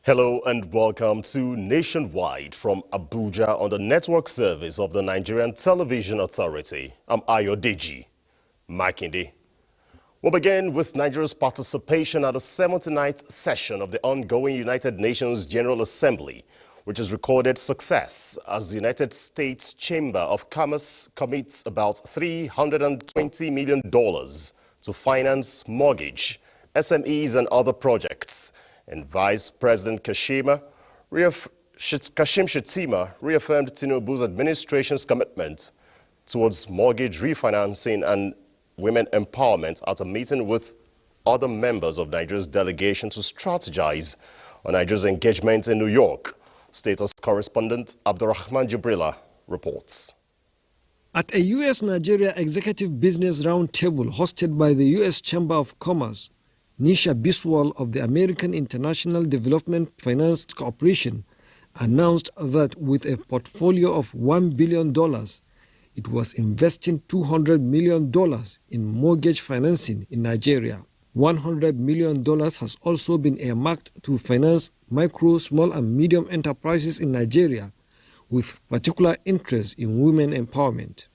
Hello and welcome to Nationwide from Abuja on the network service of the Nigerian Television Authority. I'm Ayodeji Makinde. We'll begin with Nigeria's participation at the 79th session of the ongoing United Nations General Assembly, which has recorded success as the United States Chamber of Commerce commits about $320 million to finance mortgage, SMEs and other projects. And Vice President Kashim Shettima reaffirmed Tinubu's administration's commitment towards mortgage refinancing and women empowerment at a meeting with other members of Nigeria's delegation to strategize on Nigeria's engagement in New York. Status correspondent Abdurrahman Jibrila reports. At a U.S.-Nigeria Executive Business Roundtable hosted by the U.S. Chamber of Commerce, Nisha Biswal of the American International Development Finance Corporation announced that with a portfolio of $1 billion, it was investing $200 million in mortgage financing in Nigeria. $100 million has also been earmarked to finance micro, small and medium enterprises in Nigeria, with particular interest in women empowerment.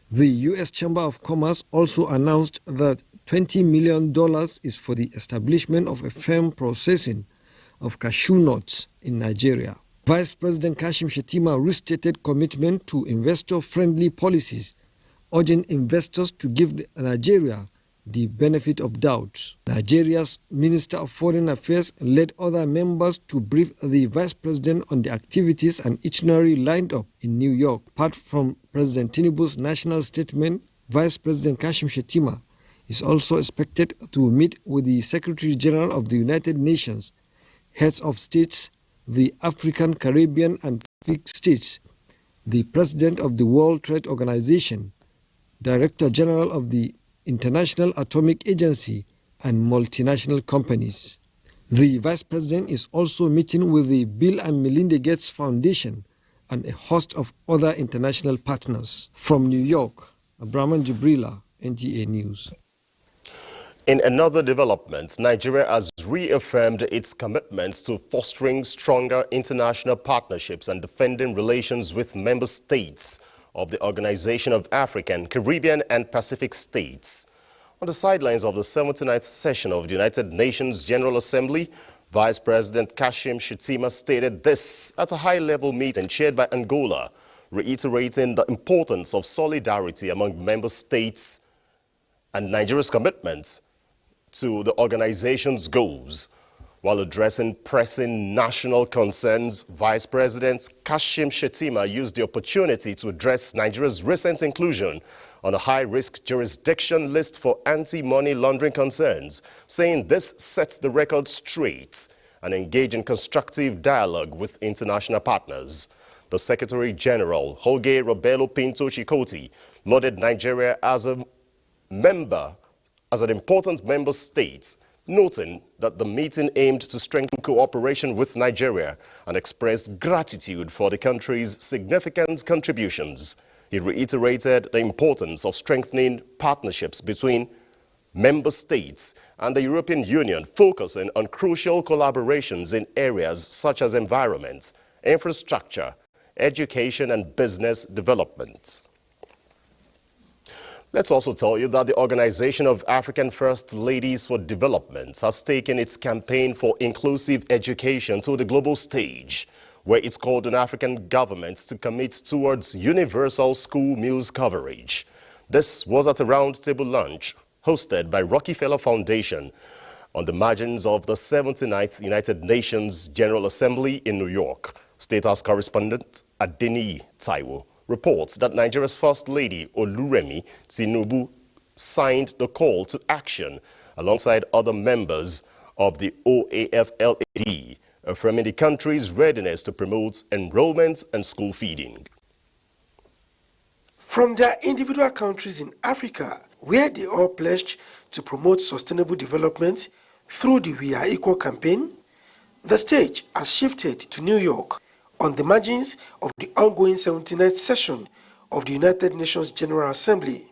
The U.S. Chamber of Commerce also announced that $20 million is for the establishment of a firm processing of cashew nuts in Nigeria. Vice President Kashim Shettima restated commitment to investor-friendly policies, urging investors to give Nigeria the benefit of doubt. Nigeria's Minister of Foreign Affairs led other members to brief the Vice President on the activities and itinerary lined up in New York. Apart from President Tinubu's national statement, Vice President Kashim Shettima is also expected to meet with the Secretary General of the United Nations, heads of states, the African, Caribbean and Pacific states, the President of the World Trade Organization, Director General of the International Atomic Agency, and multinational companies. The Vice President is also meeting with the Bill and Melinda Gates Foundation and a host of other international partners. From New York, Abraham Jibrila, NTA News. In another development, Nigeria has reaffirmed its commitment to fostering stronger international partnerships and defending relations with member states of the Organization of African, Caribbean and Pacific States. On the sidelines of the 79th session of the United Nations General Assembly, Vice President Kashim Shettima stated this at a high-level meeting chaired by Angola, reiterating the importance of solidarity among member states and Nigeria's commitment to the organization's goals. While addressing pressing national concerns, Vice President Kashim Shettima used the opportunity to address Nigeria's recent inclusion on a high-risk jurisdiction list for anti-money laundering concerns, saying this sets the record straight and engage in constructive dialogue with international partners. The Secretary General, Jorge Robelo Pinto Chikoti, lauded Nigeria as an important member state, noting that the meeting aimed to strengthen cooperation with Nigeria and expressed gratitude for the country's significant contributions. He reiterated the importance of strengthening partnerships between member states and the European Union, focusing on crucial collaborations in areas such as environment, infrastructure, education and business development. Let's also tell you that the Organization of African First Ladies for Development has taken its campaign for inclusive education to the global stage, where it's called on African governments to commit towards universal school meals coverage. This was at a roundtable lunch hosted by Rockefeller Foundation on the margins of the 79th United Nations General Assembly in New York. State House correspondent Adeni Taiwo reports that Nigeria's First Lady Oluremi Tinubu signed the call to action alongside other members of the OAFLAD, affirming the country's readiness to promote enrollment and school feeding. From their individual countries in Africa, where they all pledged to promote sustainable development through the We Are Equal campaign, the stage has shifted to New York on the margins of the ongoing 79th session of the United Nations General Assembly.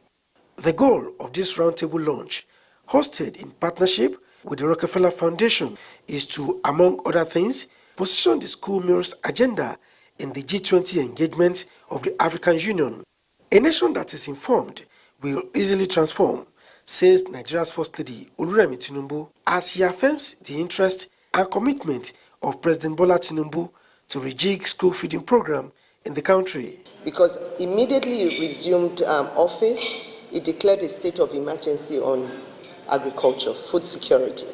The goal of this roundtable launch, hosted in partnership with the Rockefeller Foundation, is to, among other things, position the school meals agenda in the G20 engagement of the African Union. A nation that is informed will easily transform, says Nigeria's First Lady Oluremi Tinubu, as he affirms the interest and commitment of President Bola Tinubu to rejig school feeding program in the country. Because immediately he resumed office, he declared a state of emergency on agriculture, food security.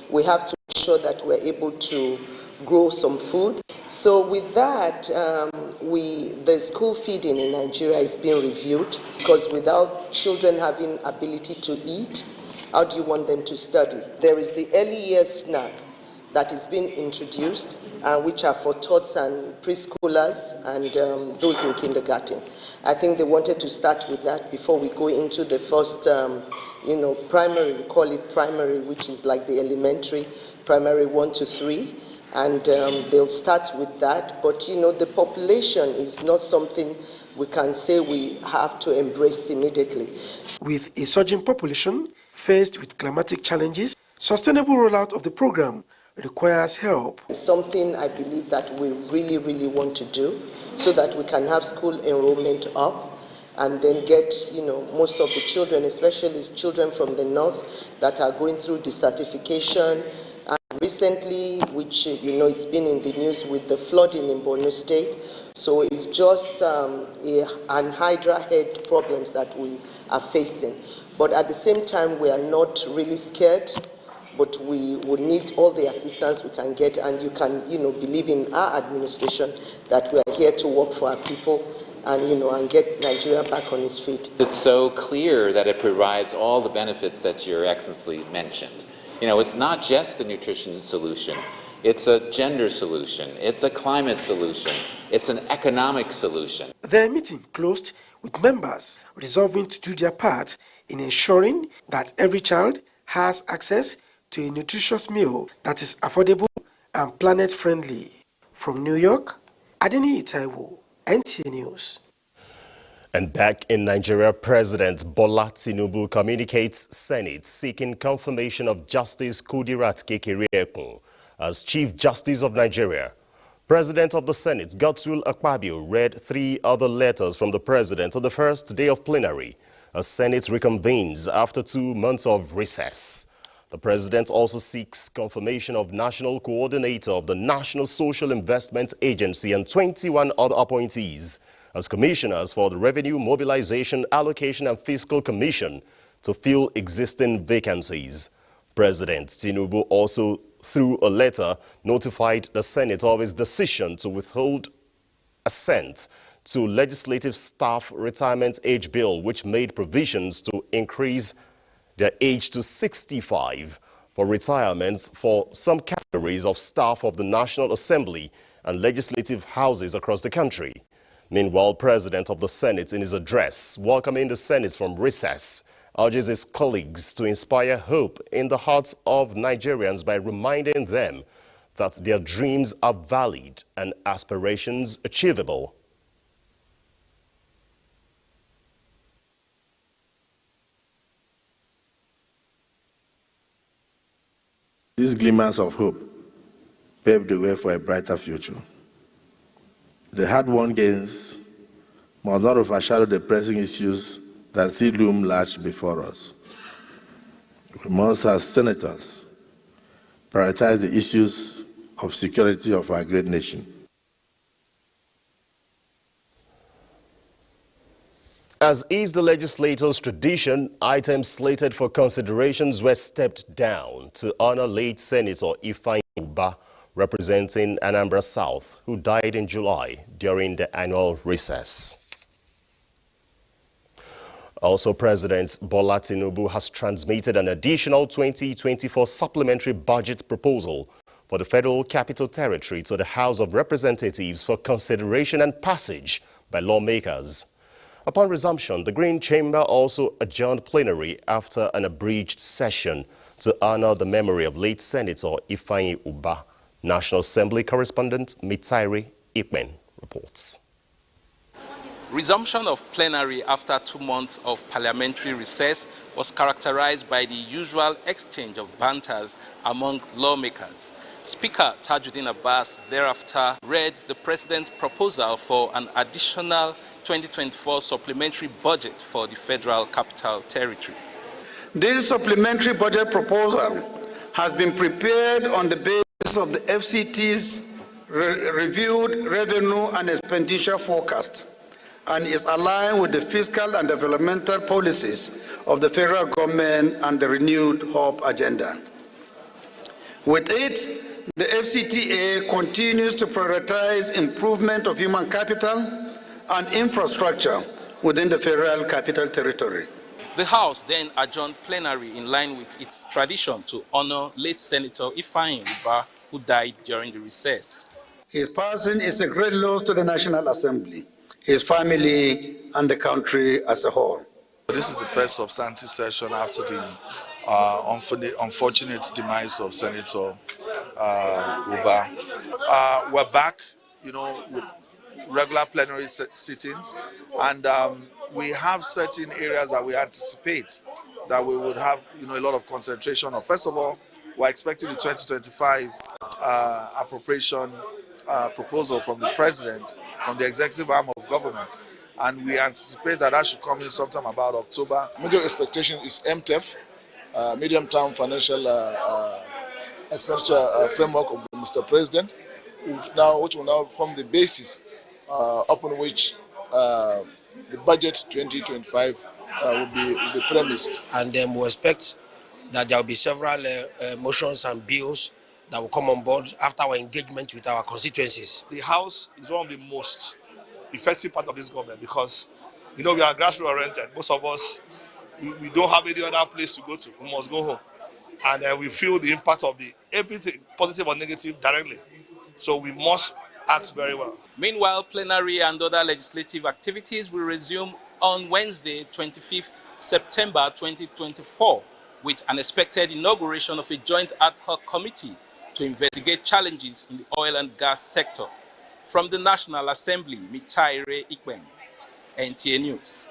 We have to make sure that we're able to grow some food. So with that, the school feeding in Nigeria is being reviewed, because without children having ability to eat, how do you want them to study? There is the early years snack that is being introduced, which are for tots and preschoolers and those in kindergarten. I think they wanted to start with that before we go into the first, primary, we call it primary, which is like the elementary, primary 1 to 3. And they'll start with that. But, the population is not something we can say we have to embrace immediately. With a surging population faced with climatic challenges, sustainable rollout of the program requires help. It's something I believe that we really, really want to do so that we can have school enrollment up and then get, most of the children, especially children from the north that are going through desertification. Recently, which it's been in the news with the flooding in Borno State, so it's just an hydra head problems that we are facing. But at the same time, we are not really scared, but we would need all the assistance we can get, and you can believe in our administration that we are here to work for our people and get Nigeria back on its feet. It's so clear that it provides all the benefits that Your Excellency mentioned. It's not just the nutrition solution. It's a gender solution. It's a climate solution. It's an economic solution. Their meeting closed with members resolving to do their part in ensuring that every child has access to a nutritious meal that is affordable and planet-friendly. From New York, Adeni Taiwo, NTA News. And back in Nigeria, President Bola Tinubu communicates Senate seeking confirmation of Justice Kudirat Kekereekun as Chief Justice of Nigeria. President of the Senate, Godswill Akpabio, read 3 other letters from the President on the first day of plenary, as Senate reconvenes after 2 months of recess. The President also seeks confirmation of National Coordinator of the National Social Investment Agency and 21 other appointees as commissioners for the Revenue Mobilization, Allocation and Fiscal Commission to fill existing vacancies. President Tinubu also, through a letter, notified the Senate of his decision to withhold assent to Legislative Staff Retirement Age Bill, which made provisions to increase their age to 65 for retirements for some categories of staff of the National Assembly and legislative houses across the country. Meanwhile, President of the Senate, in his address welcoming the Senate from recess, urges his colleagues to inspire hope in the hearts of Nigerians by reminding them that their dreams are valid and aspirations achievable. These glimmers of hope paved the way for a brighter future. The hard-won gains must not overshadow the pressing issues that still loom large before us. We must, as senators, prioritize the issues of security of our great nation. As is the legislator's tradition, items slated for considerations were stepped down to honor late Senator Ifeanyi Uba, representing Anambra South, who died in July during the annual recess. Also, President Bola Tinubu has transmitted an additional 2024 supplementary budget proposal for the Federal Capital Territory to the House of Representatives for consideration and passage by lawmakers. Upon resumption, the Green Chamber also adjourned plenary after an abridged session to honor the memory of late Senator Ifeanyi Uba. National Assembly correspondent Mitairi Ikpen reports. Resumption of plenary after 2 months of parliamentary recess was characterized by the usual exchange of banters among lawmakers. Speaker Tajuddin Abbas thereafter read the President's proposal for an additional 2024 supplementary budget for the Federal Capital Territory. This supplementary budget proposal has been prepared on the basis of the FCT's reviewed revenue and expenditure forecast and is aligned with the fiscal and developmental policies of the federal government and the renewed Hope agenda. With it, the FCTA continues to prioritize improvement of human capital and infrastructure within the Federal Capital Territory. The House then adjourned plenary in line with its tradition to honor late Senator Ifeanyi Uba, who died during the recess. His passing is a great loss to the National Assembly, his family, and the country as a whole. This is the first substantive session after the unfortunate demise of Senator Uba. We're back, with regular plenary sittings, and we have certain areas that we anticipate that we would have, a lot of concentration on. First of all, we're expecting the 2025 appropriation proposal from the President, from the executive arm of government, and we anticipate that should come in sometime about October. Major expectation is MTEF, medium-term financial expenditure framework of Mr. President, which will now form the basis upon which the budget 2025 will be premised. And then we expect that there will be several motions and bills that will come on board after our engagement with our constituencies. The House is one of the most effective part of this government because, we are grassroots oriented. Most of us, we don't have any other place to go to. We must go home. And we feel the impact of everything, positive or negative, directly. So we must act very well. Meanwhile, plenary and other legislative activities will resume on Wednesday, 25th September 2024, with an expected inauguration of a joint ad hoc committee to investigate challenges in the oil and gas sector. From the National Assembly, Mitaire Ikwen, NTA News.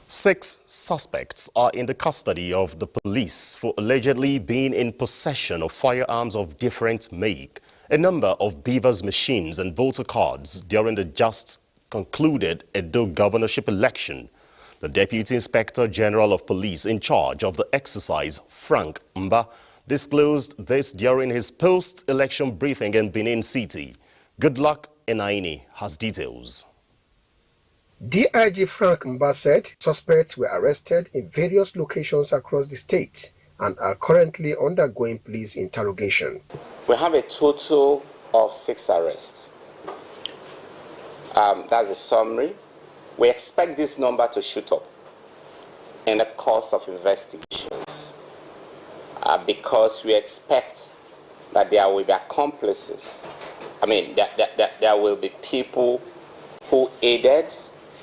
Six suspects are in the custody of the police for allegedly being in possession of firearms of different make, a number of beavers machines and voter cards during the just concluded Edo governorship election. The Deputy Inspector General of Police in charge of the exercise, Frank Mba, disclosed this during his post-election briefing in Benin City. Goodluck Enaini has details. DIG Frank Mba said suspects were arrested in various locations across the state and are currently undergoing police interrogation. We have a total of 6 arrests. That's a summary. We expect this number to shoot up in the course of investigations because we expect that there will be accomplices. There will be people who aided,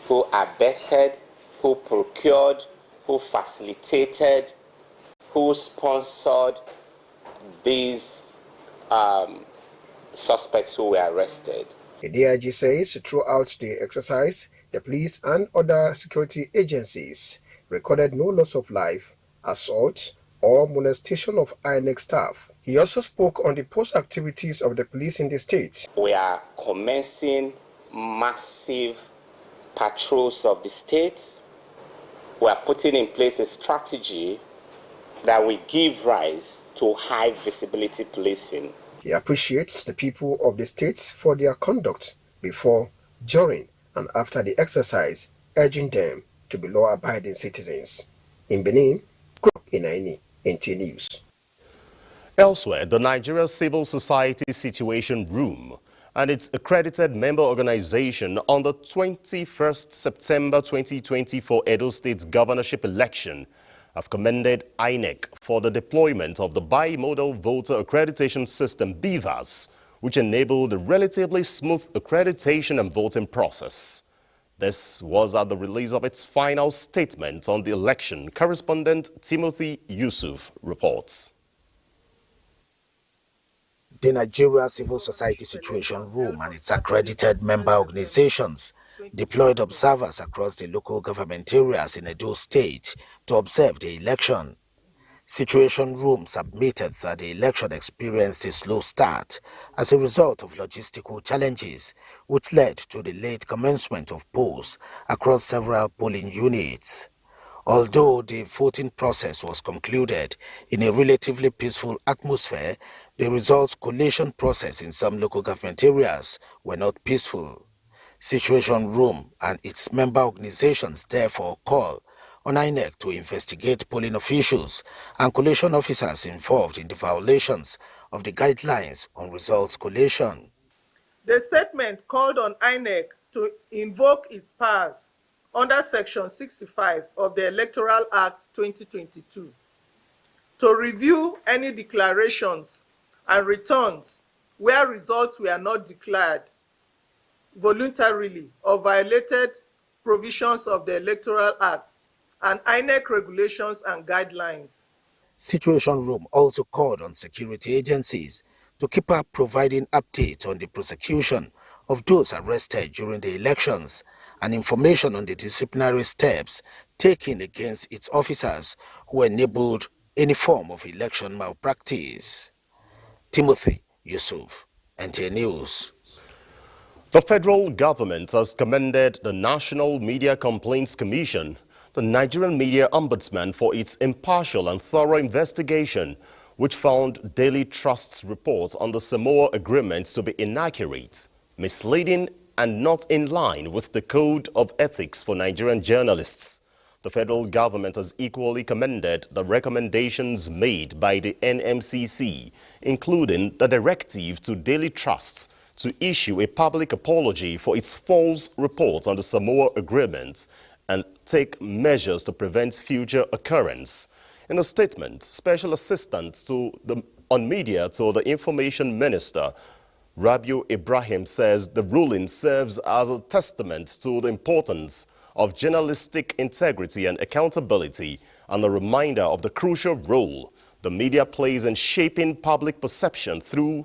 who abetted, who procured, who facilitated, who sponsored these suspects who were arrested. The DIG says throughout the exercise, the police and other security agencies recorded no loss of life, assault, or molestation of INEC staff. He also spoke on the post-activities of the police in the state. We are commencing massive patrols of the state. We are putting in place a strategy that will give rise to high visibility policing. He appreciates the people of the state for their conduct before, during, and after the exercise, urging them to be law-abiding citizens. In Benin, Inaini, NTA News. Elsewhere, the Nigeria Civil Society Situation Room and its accredited member organization on the 21st September 2024 Edo State's governorship election have commended INEC for the deployment of the Bimodal Voter Accreditation System BVAS, which enabled a relatively smooth accreditation and voting process. This was at the release of its final statement on the election. Correspondent Timothy Yusuf reports. The Nigeria Civil Society Situation Room and its accredited member organizations deployed observers across the local government areas in Edo State to observe the election. Situation Room submitted that the election experienced a slow start as a result of logistical challenges, which led to the late commencement of polls across several polling units. Although the voting process was concluded in a relatively peaceful atmosphere, the results collation process in some local government areas were not peaceful. Situation Room and its member organizations therefore call on INEC to investigate polling officials and collation officers involved in the violations of the guidelines on results collation. The statement called on INEC to invoke its powers under Section 65 of the Electoral Act 2022 to review any declarations and returns where results were not declared voluntarily or violated provisions of the Electoral Act and INEC regulations and guidelines. Situation Room also called on security agencies to keep up providing updates on the prosecution of those arrested during the elections and information on the disciplinary steps taken against its officers who enabled any form of election malpractice. Timothy Yusuf, NTA News. The federal government has commended the National Media Complaints Commission, the Nigerian Media Ombudsman, for its impartial and thorough investigation, which found Daily Trust's report on the Samoa Agreement to be inaccurate, misleading, and not in line with the Code of Ethics for Nigerian journalists. The federal government has equally commended the recommendations made by the NMCC, including the directive to Daily Trust to issue a public apology for its false report on the Samoa Agreement and take measures to prevent future occurrence. In a statement, Special Assistant on Media to the Information Minister, Rabiu Ibrahim, says the ruling serves as a testament to the importance of journalistic integrity and accountability and a reminder of the crucial role the media plays in shaping public perception through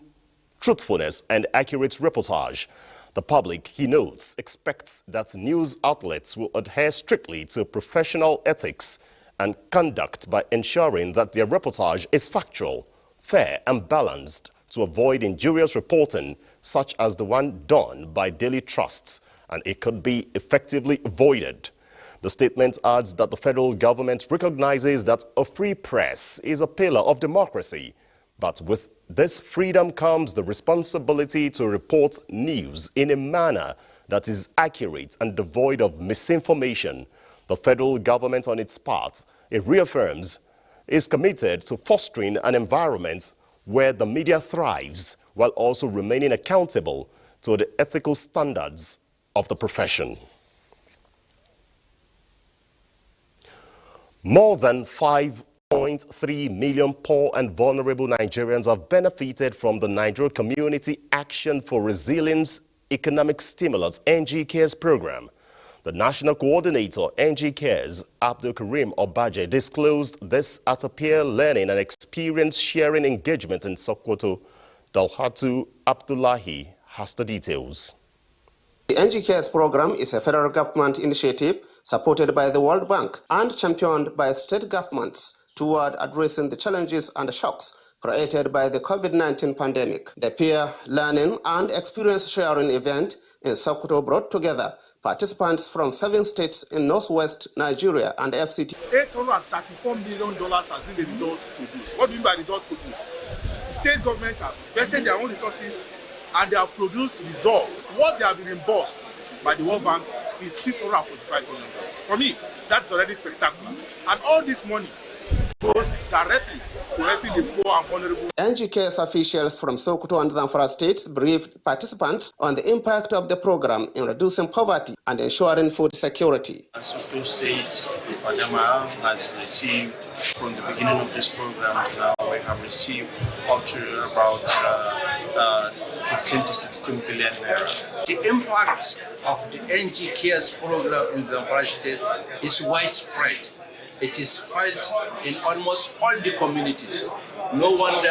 truthfulness and accurate reportage. The public, he notes, expects that news outlets will adhere strictly to professional ethics and conduct by ensuring that their reportage is factual, fair and balanced to avoid injurious reporting such as the one done by Daily Trusts, and it could be effectively avoided. The statement adds that the federal government recognizes that a free press is a pillar of democracy, but with this freedom comes the responsibility to report news in a manner that is accurate and devoid of misinformation. The federal government, on its part, it reaffirms, is committed to fostering an environment where the media thrives while also remaining accountable to the ethical standards of the profession. More than 5.3 million poor and vulnerable Nigerians have benefited from the Nigeria Community Action for Resilience Economic Stimulus (NG Cares) program. The National Coordinator, NG Cares, Abdul Karim Obaje, disclosed this at a peer learning and experience sharing engagement in Sokoto. Dalhatu Abdullahi has the details. The NG Cares program is a federal government initiative supported by the World Bank and championed by state governments toward addressing the challenges and shocks created by the COVID-19 pandemic. The peer learning and experience sharing event in Sokoto brought together participants from 7 states in northwest Nigeria and FCT. $834 million has been the result produced. What do you mean by result produced? state government have invested their own resources and they have produced results. What they have been reimbursed by the World Bank is $645 million. For me, that's already spectacular. And all this money goes directly to helping the poor and vulnerable. NGK's officials from Sokoto and Zamfara states briefed participants on the impact of the program in reducing poverty and ensuring food security. Sokoto State, Fadama has received, from the beginning of this program to now, we have received up to about 15 to 16 billion naira. The impact of the NGK's program in Zamfara State is widespread. It is felt in almost all the communities. No wonder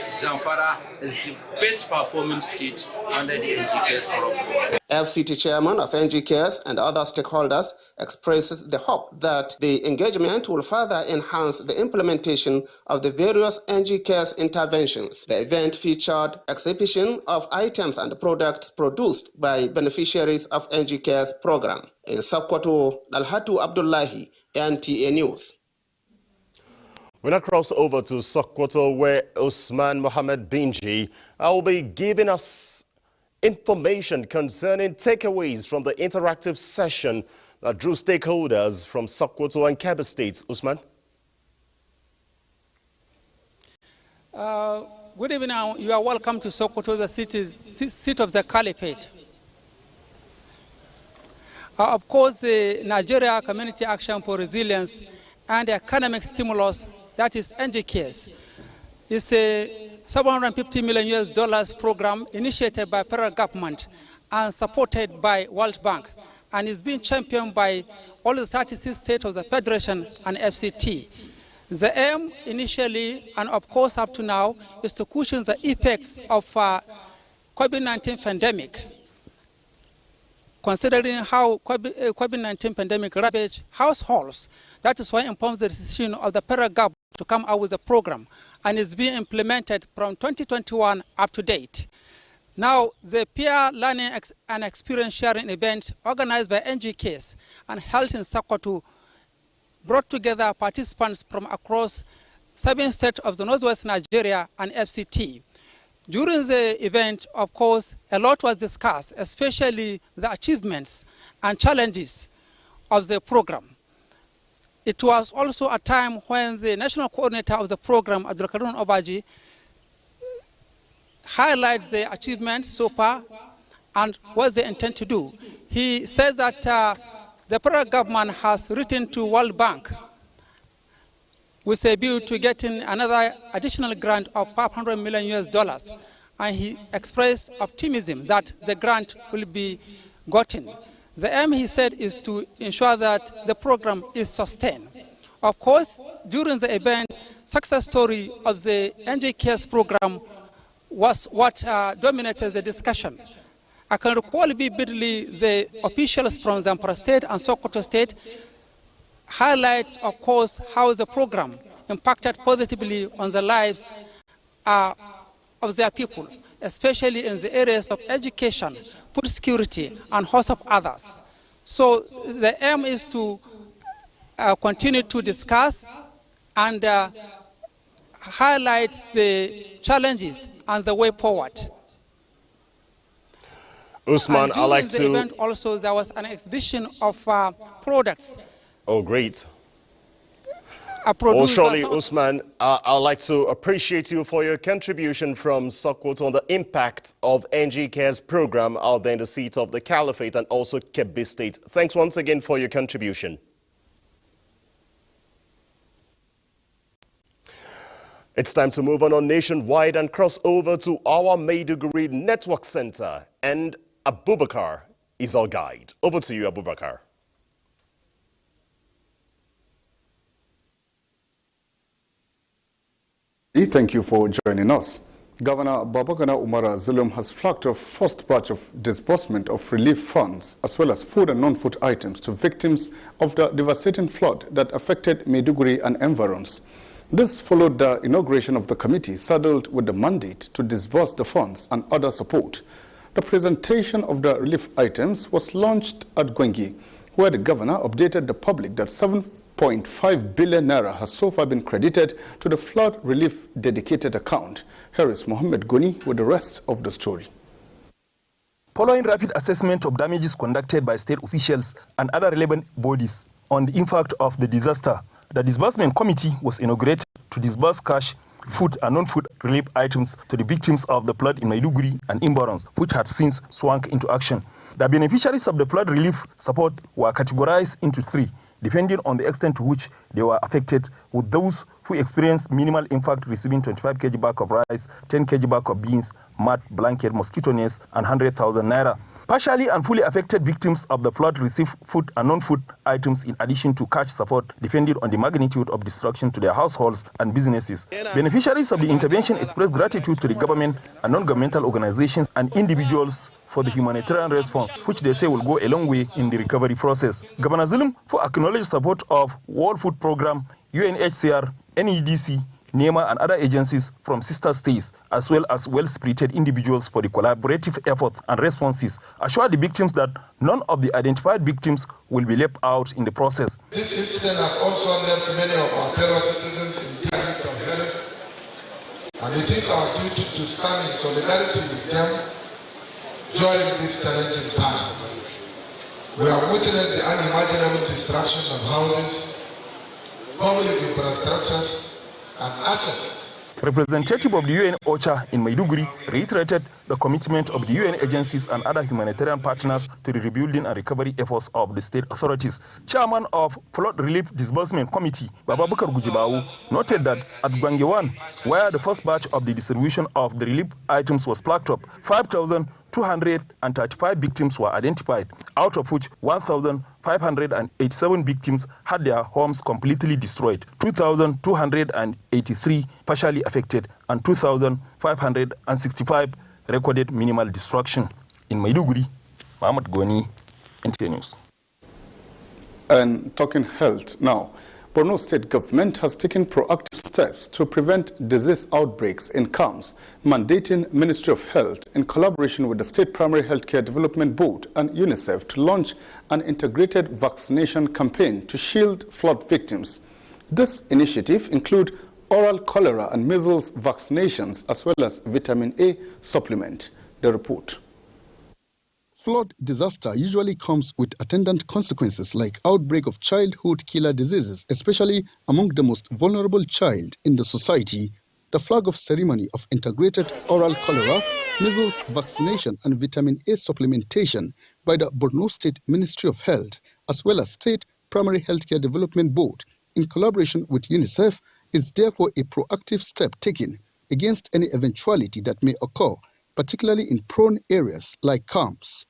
Zamfara is the best performing state under the NGK's program. FCT chairman of NGKs and other stakeholders expresses the hope that the engagement will further enhance the implementation of the various NGKs interventions. The event featured exhibition of items and products produced by beneficiaries of NGK's program. In Sokoto, Dalhatu Abdullahi, NTA News. We now cross over to Sokoto, where Usman Mohammed Binji will be giving us information concerning takeaways from the interactive session that drew stakeholders from Sokoto and Kebbi states. Usman? Good evening. You are welcome to Sokoto, the seat of the Caliphate. Of course, the Nigeria Community Action for Resilience and Economic Stimulus, that is NGKS, is a $750 million program initiated by federal government and supported by World Bank, and is being championed by all the 36 states of the Federation and FCT. The aim initially, and of course up to now, is to cushion the effects of COVID-19 pandemic. Considering how COVID-19 pandemic ravaged households, that is why it informs the decision of the federal government to come out with a program, and is being implemented from 2021 up to date. Now, the peer learning and experience sharing event organized by NGKs and held in Sokoto brought together participants from across 7 states of the Northwest Nigeria and FCT. During the event, of course, a lot was discussed, especially the achievements and challenges of the program. It was also a time when the national coordinator of the program, Abdulkarim Obaji, highlights the achievements so far and what they intend to do. He says that the federal government has written to World Bank with a view to getting another additional grant of $500 million. And he expressed optimism that the grant will be gotten. The aim, he said, is to ensure that the program is sustained. Of course, during the event, success story of the NGKS program was what dominated the discussion. I can recall vividly the officials from Zamfara State and Sokoto State highlights, of course, how the program impacted positively on the lives of their people, especially in the areas of education, food security, and a host of others. So the aim is to continue to discuss and highlight the challenges and the way forward. Usman, I like to... During the event also, there was an exhibition of products. Oh, great. Surely, Usman, I'd like to appreciate you for your contribution from Sokoto on the impact of NGK's program out there in the seat of the Caliphate and also Kebbi State. Thanks once again for your contribution. It's time to move on nationwide and cross over to our Maiduguri Network Center. And Abubakar is our guide. Over to you, Abubakar. Thank you for joining us. Governor Babagana Umara Zulum has flagged off first batch of disbursement of relief funds as well as food and non-food items to victims of the devastating flood that affected Maiduguri and environs. This followed the inauguration of the committee saddled with the mandate to disburse the funds and other support. The presentation of the relief items was launched at Gwengi, where the governor updated the public that 7.5 billion naira has so far been credited to the flood relief dedicated account. Here is Mohammed Goni with the rest of the story. Following rapid assessment of damages conducted by state officials and other relevant bodies on the impact of the disaster, the disbursement committee was inaugurated to disburse cash, food and non-food relief items to the victims of the flood in Maiduguri and Imbalance, which had since swung into action. The beneficiaries of the flood relief support were categorized into three, depending on the extent to which they were affected, with those who experienced minimal impact receiving 25 kg bag of rice, 10 kg bag of beans, mat, blanket, mosquito nets, and 100,000 naira. Partially and fully affected victims of the flood receive food and non-food items in addition to cash support, depending on the magnitude of destruction to their households and businesses. Beneficiaries of the intervention expressed gratitude to the government and non-governmental organizations and individuals for the humanitarian response, which they say will go a long way in the recovery process. Governor Zulum for acknowledged support of World Food Programme, UNHCR, NEDC, NEMA and other agencies from sister states, as well as well-spirited individuals for the collaborative efforts and responses, assured the victims that none of the identified victims will be left out in the process. This incident has also left many of our fellow citizens entirely unhelped, and it is our duty to stand in solidarity with them during this challenging time. We have witnessed the unimaginable destruction of houses, public infrastructures, and assets. Representative of the UN OCHA in Maiduguri reiterated the commitment of the UN agencies and other humanitarian partners to the rebuilding and recovery efforts of the state authorities. Chairman of Flood Relief Disbursement Committee, Bababakar Gujibawu, noted that at Gwangewan, where the first batch of the distribution of the relief items was plucked up, 5,235 victims were identified, out of which 1,587 victims had their homes completely destroyed, 2,283 partially affected, and 2,565 recorded minimal destruction. In Maiduguri, Mohammed Goni, NTA News. And talking health now, Borno State government has taken proactive steps to prevent disease outbreaks in camps, mandating Ministry of Health in collaboration with the State Primary Healthcare Development Board and UNICEF to launch an integrated vaccination campaign to shield flood victims. This initiative includes oral cholera and measles vaccinations as well as vitamin A supplement. The report. Flood disaster usually comes with attendant consequences like outbreak of childhood killer diseases, especially among the most vulnerable child in the society. The flag of ceremony of integrated oral cholera, measles vaccination and vitamin A supplementation by the Borno State Ministry of Health as well as State Primary Healthcare Development Board in collaboration with UNICEF is therefore a proactive step taken against any eventuality that may occur, particularly in prone areas like camps.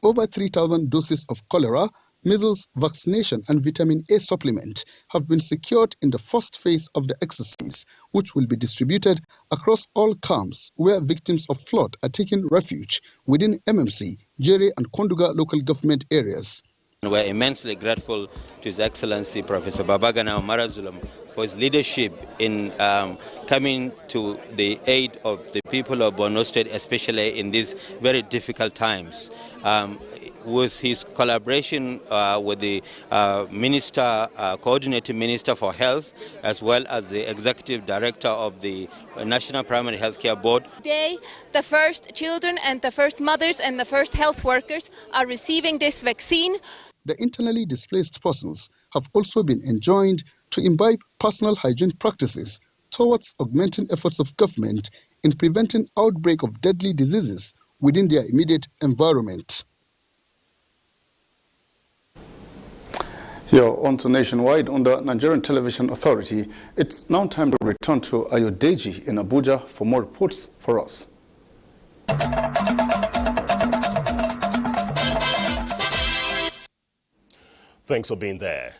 Over 3,000 doses of cholera, measles vaccination and vitamin A supplement have been secured in the first phase of the exercise, which will be distributed across all camps where victims of flood are taking refuge within MMC, Jere and Konduga local government areas. We're immensely grateful to His Excellency Professor Babagana Umara Zulum for his leadership in coming to the aid of the people of Borno State, especially in these very difficult times. With his collaboration with the coordinating minister for health, as well as the executive director of the National Primary Healthcare Board. Today, the first children and the first mothers and the first health workers are receiving this vaccine. The internally displaced persons have also been enjoined to imbibe personal hygiene practices towards augmenting efforts of government in preventing outbreak of deadly diseases within their immediate environment. Here on to Nationwide on the Nigerian Television Authority. It's now time to return to Ayodeji in Abuja for more reports for us. Thanks for being there.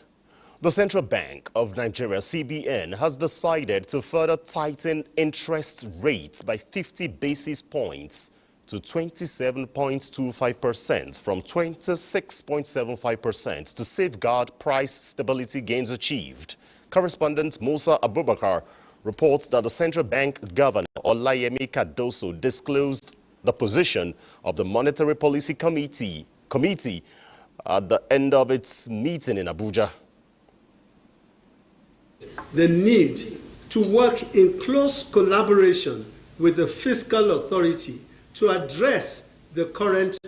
The Central Bank of Nigeria, CBN, has decided to further tighten interest rates by 50 basis points to 27.25% from 26.75% to safeguard price stability gains achieved. Correspondent Musa Abubakar reports that the Central Bank Governor Olayemi Cardoso disclosed the position of the Monetary Policy Committee at the end of its meeting in Abuja. The need to work in close collaboration with the fiscal authority to address the current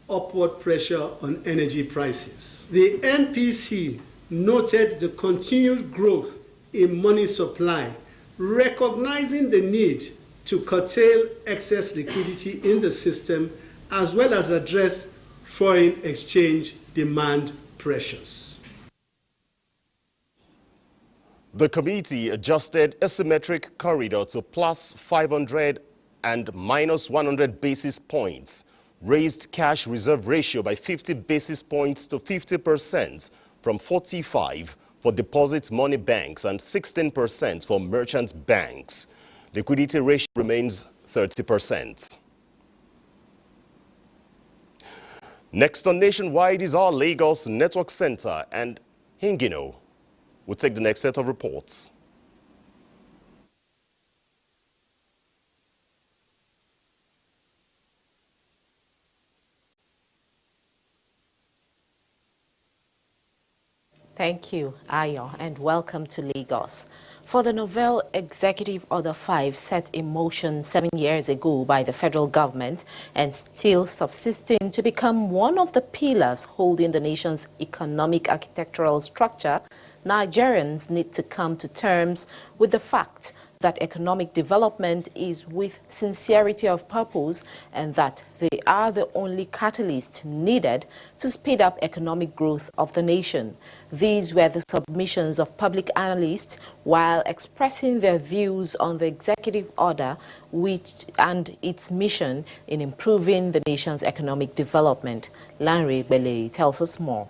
upward pressure on energy prices. The NPC noted the continued growth in money supply, recognizing the need to curtail excess liquidity in the system as well as address foreign exchange demand pressures. The committee adjusted asymmetric corridor to plus 500 and minus 100 basis points, raised cash reserve ratio by 50 basis points to 50% from 45% for deposit money banks and 16% for merchant banks. Liquidity ratio remains 30%. Next on Nationwide is our Lagos Network Center, and Hingino will take the next set of reports. Thank you, Ayo, and welcome to Lagos. For the novel Executive Order 5 set in motion 7 years ago by the federal government and still subsisting to become one of the pillars holding the nation's economic architectural structure, Nigerians need to come to terms with the fact that economic development is with sincerity of purpose and that they are the only catalyst needed to speed up economic growth of the nation. These were the submissions of public analysts while expressing their views on the executive order and its mission in improving the nation's economic development. Lanre Bele tells us more.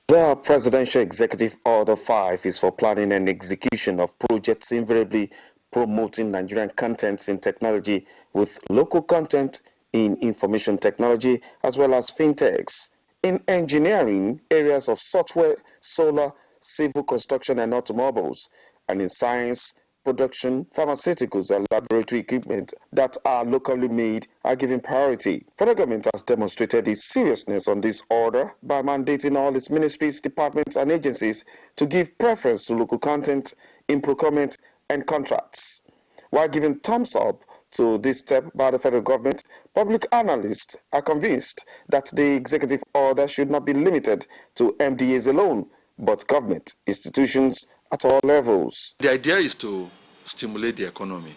The Presidential Executive Order 5 is for planning and execution of projects invariably promoting Nigerian contents in technology with local content in information technology as well as fintechs. In engineering, areas of software, solar, civil construction and automobiles, and in science, production, pharmaceuticals and laboratory equipment that are locally made are given priority. Federal government has demonstrated its seriousness on this order by mandating all its ministries, departments and agencies to give preference to local content in procurement and contracts. While giving thumbs up to this step by the federal government, public analysts are convinced that the executive order should not be limited to MDAs alone, but government institutions at all levels. The idea is to stimulate the economy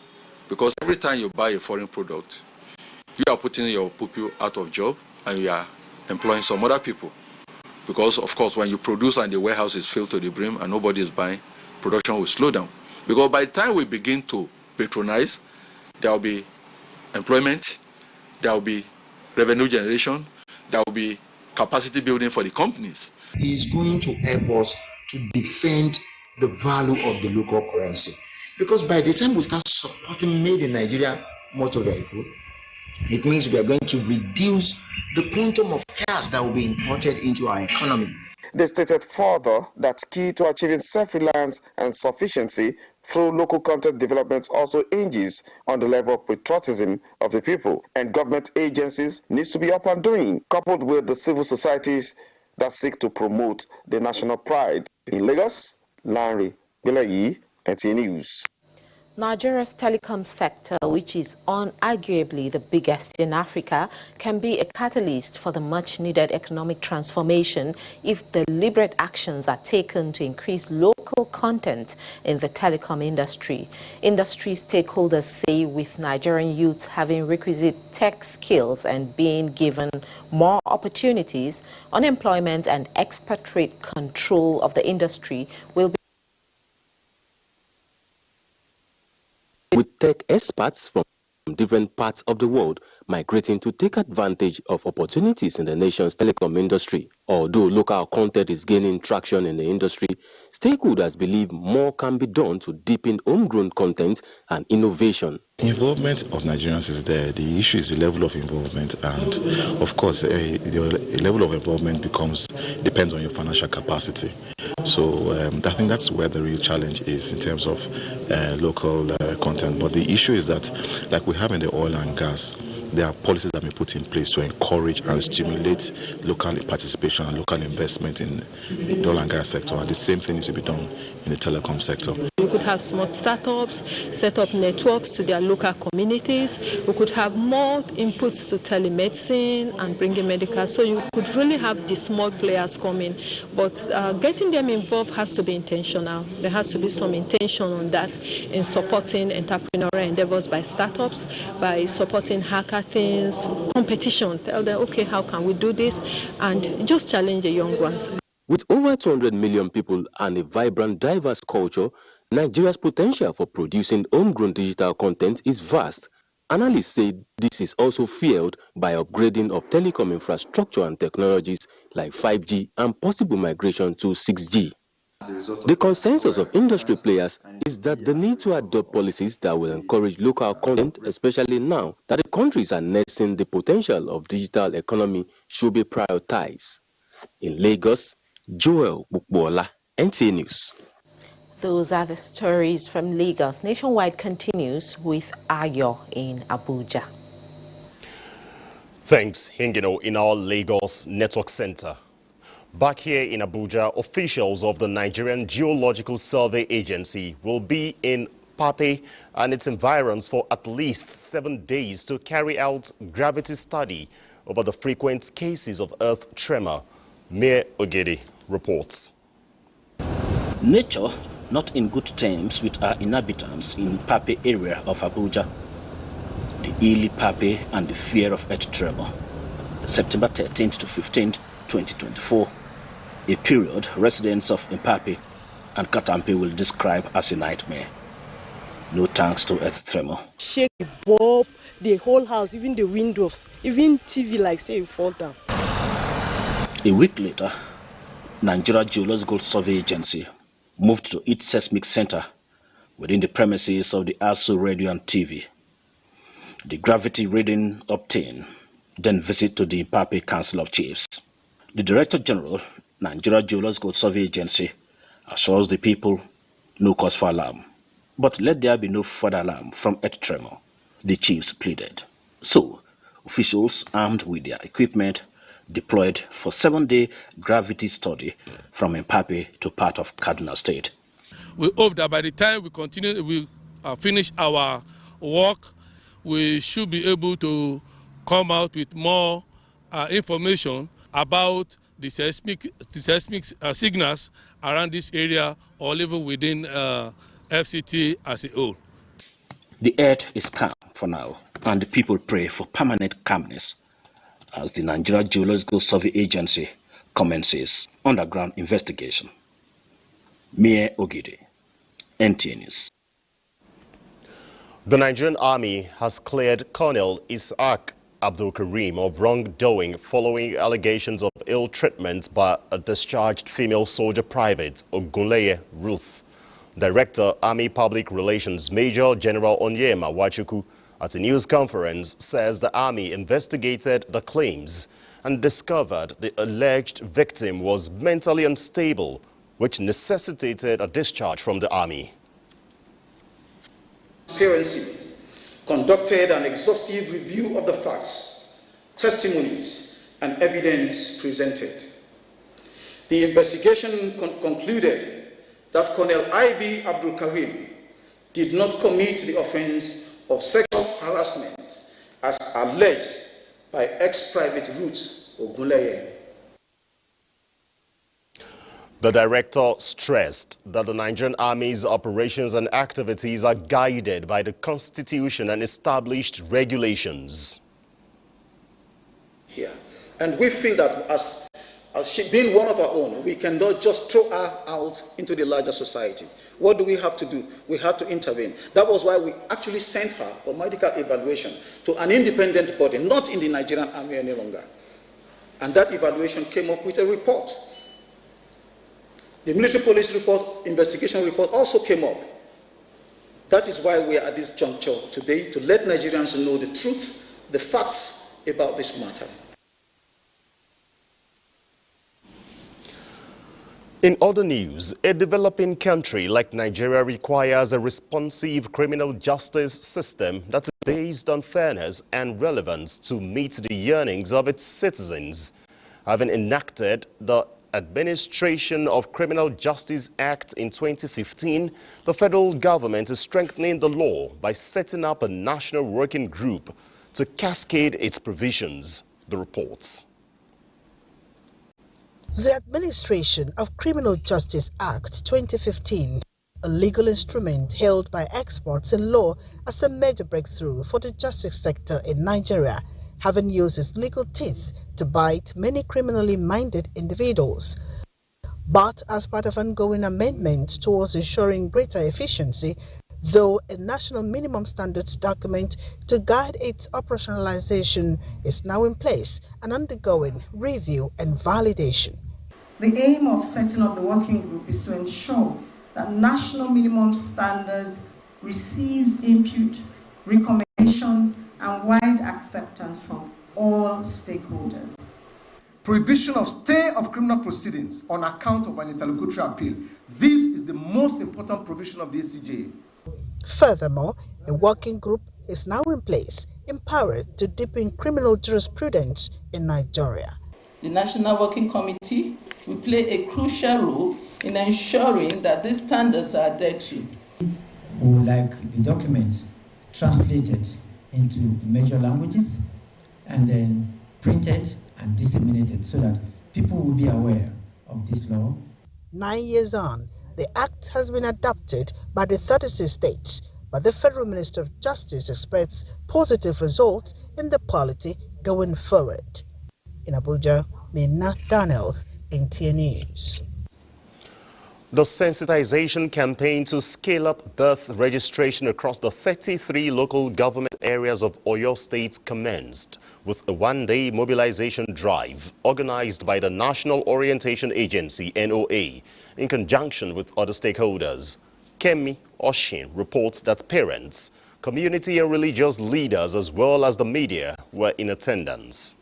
because every time you buy a foreign product, you are putting your people out of job and you are employing some other people. Because, of course, when you produce and the warehouse is filled to the brim and nobody is buying, production will slow down. Because by the time we begin to patronize, there will be employment, there will be revenue generation, there will be capacity building for the companies. Is going to help us to defend the value of the local currency. Because by the time we start supporting made in Nigeria motor vehicle, it means we are going to reduce the quantum of cash that will be imported into our economy. They stated further that key to achieving self-reliance and sufficiency through local content development also hinges on the level of patriotism of the people, and government agencies needs to be up and doing, coupled with the civil societies that seek to promote the national pride. In Lagos, Lanre Bele, NTA News. Nigeria's telecom sector, which is unarguably the biggest in Africa, can be a catalyst for the much-needed economic transformation if deliberate actions are taken to increase local content in the telecom industry. Industry stakeholders say with Nigerian youths having requisite tech skills and being given more opportunities, unemployment and expatriate control of the industry will be with tech experts from different parts of the world migrating to take advantage of opportunities in the nation's telecom industry. Although local content is gaining traction in the industry, stakeholders believe more can be done to deepen homegrown content and innovation. Involvement of Nigerians is there. The issue is the level of involvement, and of course, the level of involvement depends on your financial capacity. So I think that's where the real challenge is in terms of local content. But the issue is that, like we have in the oil and gas, there are policies that may be put in place to encourage and stimulate local participation and local investment in the oil and gas sector. And the same thing needs to be done in the telecom sector. We could have small startups, set up networks to their local communities. We could have more inputs to telemedicine and bringing medical. So you could really have the small players come in. But getting them involved has to be intentional. There has to be some intention on that in supporting entrepreneurial endeavors by startups, by supporting hackathons, competition. Tell them, okay, how can we do this? And just challenge the young ones. With over 200 million people and a vibrant, diverse culture, Nigeria's potential for producing homegrown digital content is vast. Analysts say this is also fueled by upgrading of telecom infrastructure and technologies like 5G and possible migration to 6G. The consensus of industry players is that the need to adopt policies that will encourage local content, especially now that the countries are harnessing the potential of digital economy, should be prioritized. In Lagos, Joel Bukbola, NTA News. Those are the stories from Lagos. Nationwide continues with Ayo in Abuja. Thanks, Hingino, in our Lagos Network Center. Back here in Abuja, officials of the Nigerian Geological Survey Agency will be in Pape and its environs for at least 7 days to carry out gravity study over the frequent cases of earth tremor. Mayor Ogede reports. Nature not in good terms with our inhabitants in Pape area of Abuja. The Ili Pape and the fear of earth tremor. September 13th to 15th, 2024. A period residents of Mpape and Katampe will describe as a nightmare. No thanks to earth tremor. Shake the bulb, the whole house, even the windows, even TV like say it fall down. A week later, Nigeria Geological Survey Agency moved to its seismic center within the premises of the ASU Radio and TV. The gravity reading obtained, then visit to the Mpape Council of Chiefs. The Director General, Nigeria Geological Survey Agency, assures the people no cause for alarm. But let there be no further alarm from earth tremor, the chiefs pleaded. So, officials armed with their equipment deployed for 7-day gravity study from Mpape to part of Kaduna State. We hope that by the time we finish our work, we should be able to come out with more information about the seismic signals around this area or even within FCT as a whole. The earth is calm for now, and the people pray for permanent calmness as the Nigeria Geological Survey Agency commences underground investigation. Mayor Ogede, NTA News. The Nigerian Army has cleared Colonel Isaac Abdul Karim of wrongdoing following allegations of ill treatment by a discharged female soldier private, Ogunleye Ruth. Director, Army Public Relations Major General Onyema Wachuku, at a news conference, says the Army investigated the claims and discovered the alleged victim was mentally unstable, which necessitated a discharge from the Army. Transparencies conducted an exhaustive review of the facts, testimonies, and evidence presented. The investigation concluded that Colonel I.B. Abdul Karim did not commit the offense of sexual harassment as alleged by ex-private Ruth Ogunleye. The director stressed that the Nigerian Army's operations and activities are guided by the Constitution and established regulations. Here. And we feel that as she being one of our own, we cannot just throw her out into the larger society. What do we have to do? We have to intervene. That was why we actually sent her for medical evaluation to an independent body, not in the Nigerian Army any longer. And that evaluation came up with a report. The military police report, investigation report also came up. That is why we are at this juncture today, to let Nigerians know the truth, the facts about this matter. In other news, a developing country like Nigeria requires a responsive criminal justice system that is based on fairness and relevance to meet the yearnings of its citizens. Having enacted the Administration of Criminal Justice Act in 2015, the federal government is strengthening the law by setting up a national working group to cascade its provisions. The reports. The Administration of Criminal Justice Act 2015, a legal instrument held by experts in law as a major breakthrough for the justice sector in Nigeria, having used its legal teeth to bite many criminally minded individuals. But as part of ongoing amendments towards ensuring greater efficiency, though a national minimum standards document to guide its operationalization is now in place and undergoing review and validation. The aim of setting up the working group is to ensure that national minimum standards receives input, recommendations, and wide acceptance from all stakeholders. Prohibition of stay of criminal proceedings on account of an interlocutory appeal. This is the most important provision of the ACJ. Furthermore, a working group is now in place, empowered to deepen criminal jurisprudence in Nigeria. The National Working Committee will play a crucial role in ensuring that these standards are adhered to. We would like the documents translated into major languages and then printed and disseminated so that people will be aware of this law. 9 years on, the Act has been adopted by the 36 states, but the Federal Minister of Justice expects positive results in the polity going forward. In Abuja, Minna Daniels, NTA News. The sensitization campaign to scale up birth registration across the 33 local government areas of Oyo State commenced with a one-day mobilization drive organized by the National Orientation Agency, NOA, in conjunction with other stakeholders. Kemi Oshin reports that parents, community and religious leaders as well as the media were in attendance.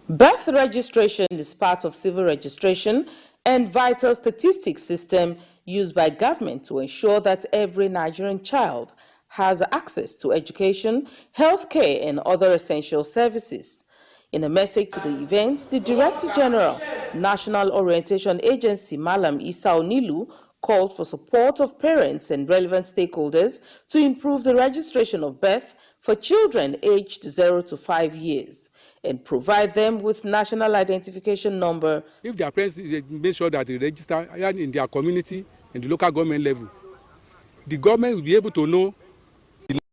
Birth registration is part of civil registration and vital statistics system used by government to ensure that every Nigerian child has access to education, healthcare, and other essential services. In a message to the event, the Director General, National Orientation Agency, Malam Isa Onilu, called for support of parents and relevant stakeholders to improve the registration of birth for children aged 0 to 5 years and provide them with national identification number. If their parents make sure that they register in their community and the local government level, the government will be able to know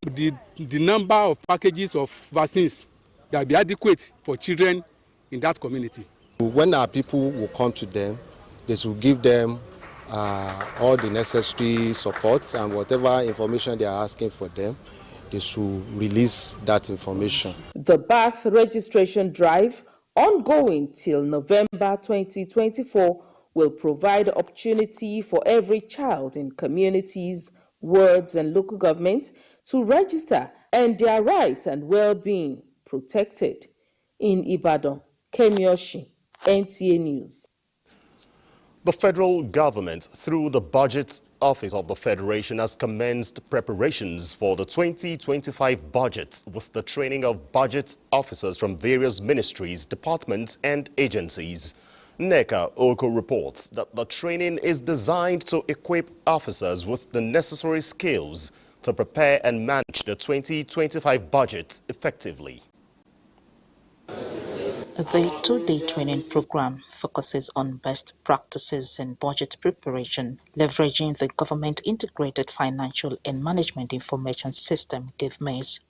the number of packages of vaccines that will be adequate for children in that community. When our people will come to them, they should give them all the necessary support, and whatever information they are asking for them, they should release that information. The birth registration drive, ongoing till November 2024, will provide opportunity for every child in communities, wards, and local government to register and their rights and well-being protected. In Ibadan, Kemioshi, NTA News. The federal government, through the Budget Office of the Federation, has commenced preparations for the 2025 budget with the training of budget officers from various ministries, departments, and agencies. NECA Oko reports that the training is designed to equip officers with the necessary skills to prepare and manage the 2025 budget effectively. The two-day training program focuses on best practices in budget preparation, leveraging the Government Integrated Financial and Management Information System (GIVMIS).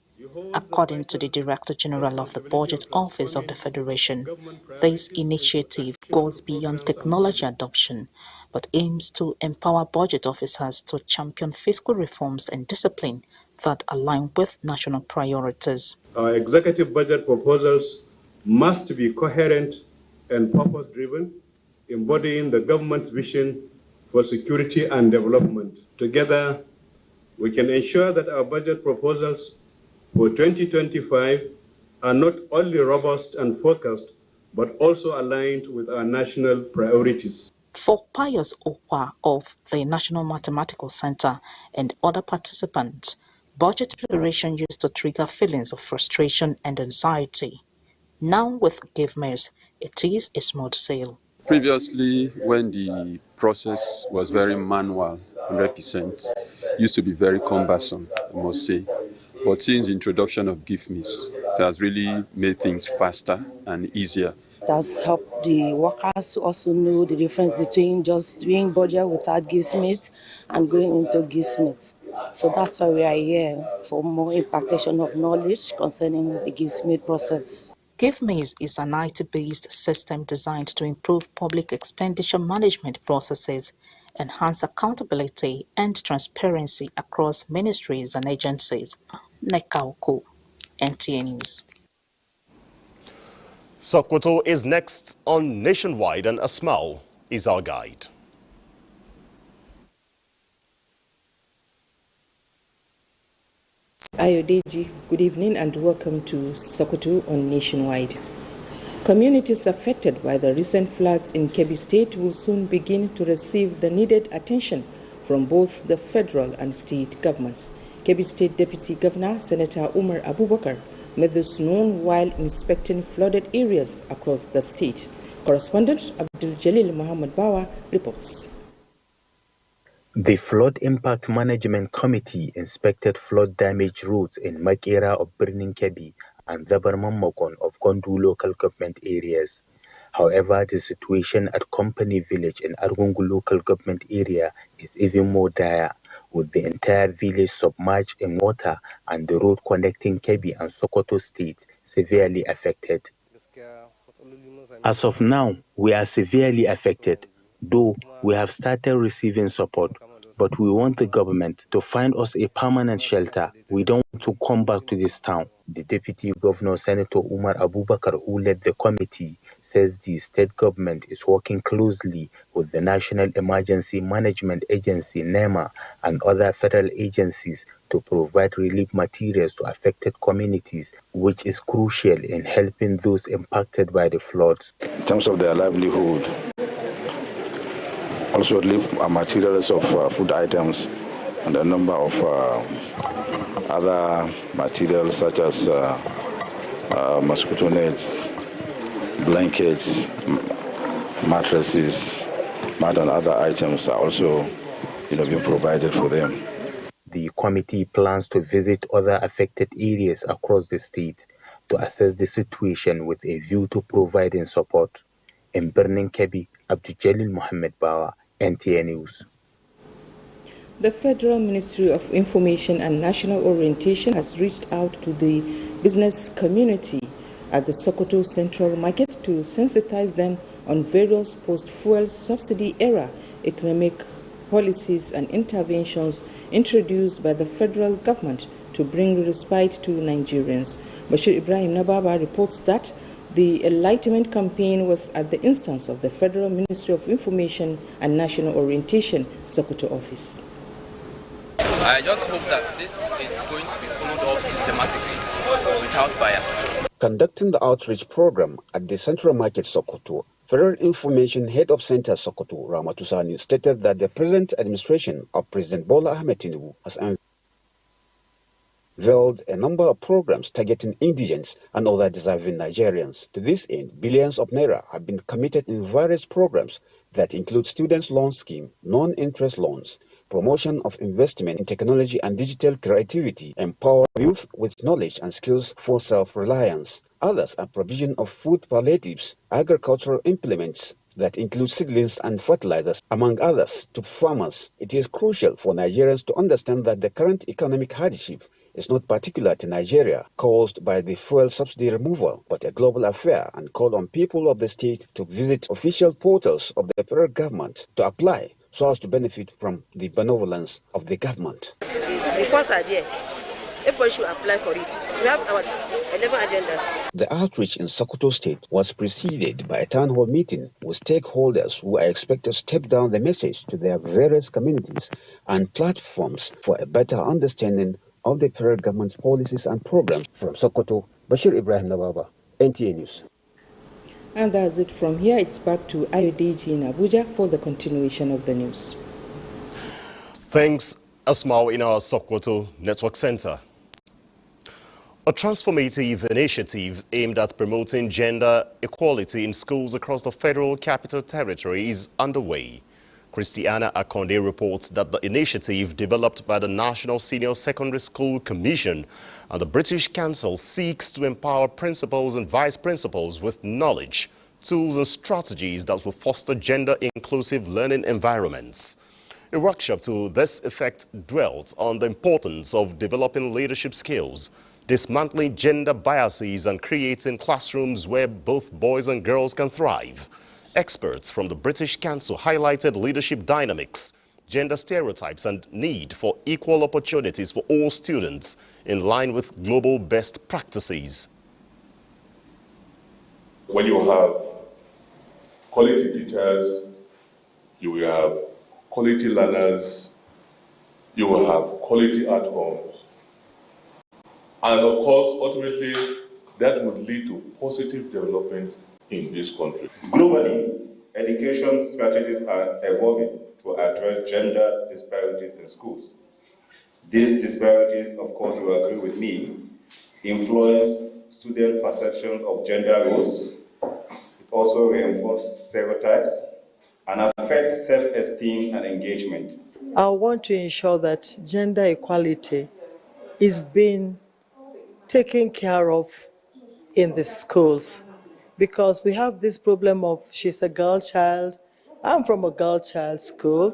According to the Director General of the Budget Office of the Federation, this initiative goes beyond technology adoption, but aims to empower budget officers to champion fiscal reforms and discipline that align with national priorities. Our executive budget proposals must be coherent and purpose-driven, embodying the government's vision for security and development. Together, we can ensure that our budget proposals for 2025 are not only robust and focused, but also aligned with our national priorities. For Pius Okwa of the National Mathematical Center and other participants, Budget preparation used to trigger feelings of frustration and anxiety. Now with GiveMaze, it is a smooth sail. Previously, when the process was very manual, 100%, used to be very cumbersome, I must say. But since the introduction of GiveMaze, it has really made things faster and easier. It has helped the workers to also know the difference between just doing budget without GiveMaze and going into GiveMaze. So that's why we are here, for more impartation of knowledge concerning the GiveMaze process. GiveMaze is an IT-based system designed to improve public expenditure management processes, enhance accountability and transparency across ministries and agencies. Nekauko, NTA News. Sokoto is next on Nationwide, and Asmao is our guide. Ayodeji, good evening and welcome to Sokoto on Nationwide. Communities affected by the recent floods in Kebbi State will soon begin to receive the needed attention from both the federal and state governments. Kebbi State Deputy Governor Senator Umar Abubakar made this known while inspecting flooded areas across the state. Correspondent Abdul Jalil Muhammad Bawa reports. The Flood Impact Management Committee inspected flood-damaged roads in Makera of Birnin Kebbi and Zabarman Mokon of Gondu local government areas. However, the situation at Company Village in Argungu local government area is even more dire, with the entire village submerged in water and the road connecting Kebbi and Sokoto states severely affected. As of now, we are severely affected, though we have started receiving support, but we want the government to find us a permanent shelter. We don't want to come back to this town. The Deputy Governor, Senator Umar Abubakar, who led the committee, says the state government is working closely with the National Emergency Management Agency, NEMA, and other federal agencies to provide relief materials to affected communities, which is crucial in helping those impacted by the floods. In terms of their livelihood, also relief materials of food items and a number of other materials such as mosquito nets, blankets, mattresses, mat and other items are also being provided for them. The committee plans to visit other affected areas across the state to assess the situation with a view to providing support. In Birnin Kebbi, Abdul Jalil Muhammad Bawa, NTA News. The Federal Ministry of Information and National Orientation has reached out to the business community at the Sokoto Central Market to sensitize them on various post-fuel subsidy era economic policies and interventions introduced by the federal government to bring respite to Nigerians. Bashir Ibrahim Nababa reports that the Enlightenment campaign was at the instance of the Federal Ministry of Information and National Orientation, Sokoto office. I just hope that this is going to be followed up systematically without bias. Conducting the outreach program at the Central Market Sokoto, Federal Information Head of Center Sokoto, Ramatusani, stated that the present administration of President Bola Ahmed Tinubu has unveiled a number of programs targeting indigents and other deserving Nigerians. To this end, billions of naira have been committed in various programs that include students' loan scheme, non-interest loans, promotion of investment in technology and digital creativity, empower youth with knowledge and skills for self-reliance. Others are provision of food palliatives, agricultural implements that include seedlings and fertilizers, among others, to farmers. It is crucial for Nigerians to understand that the current economic hardship is not particular to Nigeria, caused by the fuel subsidy removal, but a global affair, and call on people of the state to visit official portals of the federal government to apply so as to benefit from the benevolence of the government. The first idea, everybody should apply for it. We have our 11 agenda. The outreach in Sokoto State was preceded by a town hall meeting with stakeholders who are expected to step down the message to their various communities and platforms for a better understanding of the federal government's policies and programs. From Sokoto, Bashir Ibrahim Nababa, NTA News. And that's it from here. It's back to Ayodeji in Abuja for the continuation of the news. Thanks, A smile in our Sokoto Network Center. A transformative initiative aimed at promoting gender equality in schools across the Federal Capital Territory is underway. Christiana Akonde reports that the initiative, developed by the National Senior Secondary School Commission and the British Council, seeks to empower principals and vice principals with knowledge, tools and strategies that will foster gender-inclusive learning environments. A workshop to this effect dwelt on the importance of developing leadership skills, dismantling gender biases and creating classrooms where both boys and girls can thrive. Experts from the British Council highlighted leadership dynamics, gender stereotypes and need for equal opportunities for all students in line with global best practices. When you have quality teachers, you will have quality learners, you will have quality outcomes. And of course, ultimately, that would lead to positive developments in this country. Globally, education strategies are evolving to address gender disparities in schools. These disparities, of course, you will agree with me, influence student perception of gender roles. It also reinforces stereotypes and affects self-esteem and engagement. I want to ensure that gender equality is being taken care of in the schools, because we have this problem of she's a girl child, I'm from a girl child school,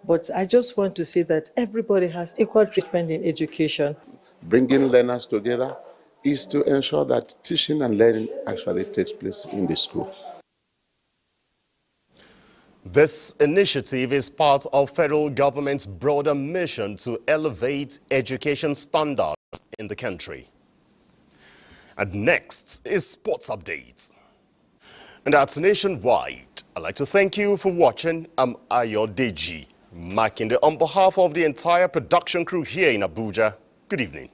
but I just want to see that everybody has equal treatment in education. Bringing learners together is to ensure that teaching and learning actually takes place in the school. This initiative is part of federal government's broader mission to elevate education standards in the country. And next is sports updates. And that's nationwide. I'd like to thank you for watching. I'm Ayodeji Makinde on behalf of the entire production crew here in Abuja. Good evening.